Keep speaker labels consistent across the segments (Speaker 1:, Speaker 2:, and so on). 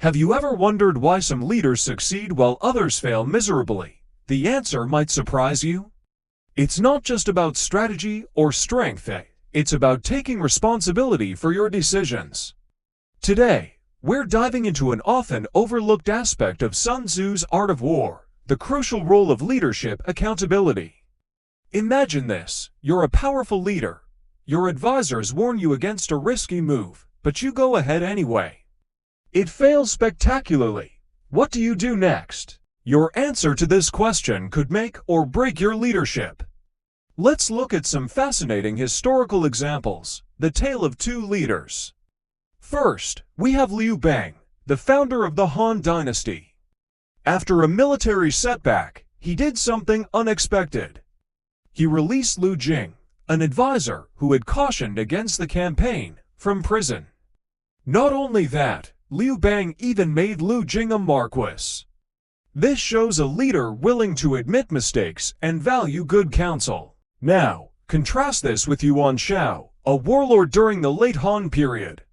Speaker 1: Have you ever wondered why some leaders succeed while others fail miserably? The answer might surprise you. It's not just about strategy or strength, it's about taking responsibility for your decisions. Today, we're diving into an often overlooked aspect of Sun Tzu's art of war, the crucial role of leadership accountability. Imagine this: you're a powerful leader. Your advisors warn you against a risky move, but you go ahead anyway. It fails spectacularly. What do you do next? Your answer to this question could make or break your leadership. Let's look at some fascinating historical examples, the tale of two leaders. First, we have Liu Bang, the founder of the Han Dynasty. After a military setback, he did something unexpected. He released Liu Jing, an advisor who had cautioned against the campaign, from prison. Not only that, Liu Bang even made Liu Jing a marquis. This shows a leader willing to admit mistakes and value good counsel. Now, contrast this with Yuan Shao, a warlord during the late Han period.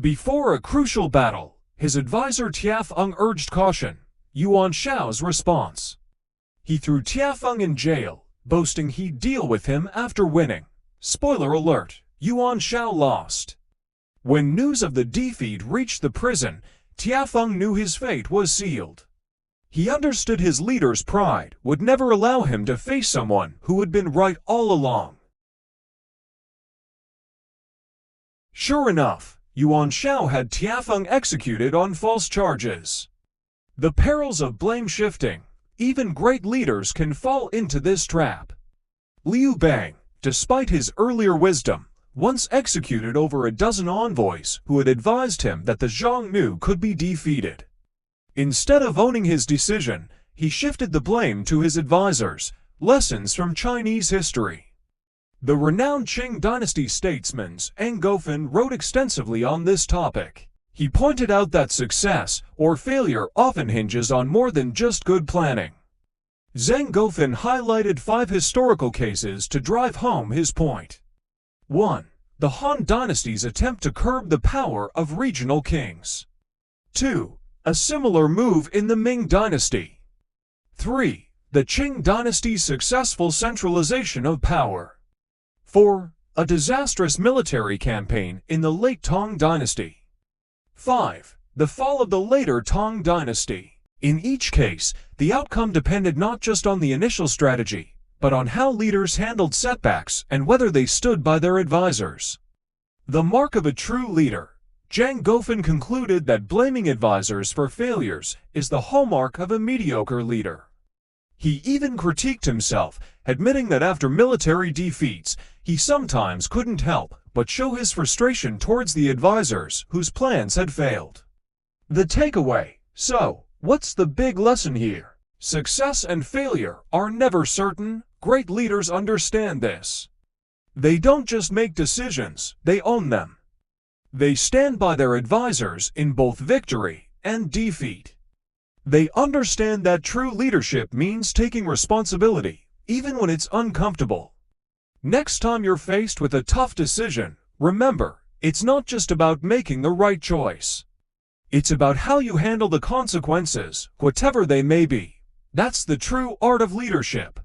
Speaker 1: Before a crucial battle, his advisor Tiafeng urged caution. Yuan Shao's response: he threw Tiafeng in jail, boasting he'd deal with him after winning. Spoiler alert, Yuan Shao lost. When news of the defeat reached the prison, Tiafeng knew his fate was sealed. He understood his leader's pride would never allow him to face someone who had been right all along. Sure enough, Yuan Shao had Tiafeng executed on false charges. The perils of blame shifting. Even great leaders can fall into this trap. Liu Bang, despite his earlier wisdom, once executed over a dozen envoys who had advised him that the Xiongnu could be defeated. Instead of owning his decision, he shifted the blame to his advisors. Lessons from Chinese history. The renowned Qing dynasty statesman Zhang Gofan wrote extensively on this topic. He pointed out that success or failure often hinges on more than just good planning. Zhang Gofan highlighted 5 historical cases to drive home his point. 1. The Han Dynasty's attempt to curb the power of regional kings. 2. A similar move in the Ming Dynasty. 3. The Qing Dynasty's successful centralization of power. 4. A disastrous military campaign in the late Tang Dynasty. 5. The fall of the later Tang Dynasty. In each case, the outcome depended not just on the initial strategy, but on how leaders handled setbacks and whether they stood by their advisors. The mark of a true leader. Zhang Gofan concluded that blaming advisors for failures is the hallmark of a mediocre leader. He even critiqued himself, admitting that after military defeats, he sometimes couldn't help but show his frustration towards the advisors whose plans had failed. The takeaway. So, what's the big lesson here? Success and failure are never certain. Great leaders understand this. They don't just make decisions, they own them. They stand by their advisors in both victory and defeat. They understand that true leadership means taking responsibility, even when it's uncomfortable. Next time you're faced with a tough decision, remember, it's not just about making the right choice. It's about how you handle the consequences, whatever they may be. That's the true art of leadership.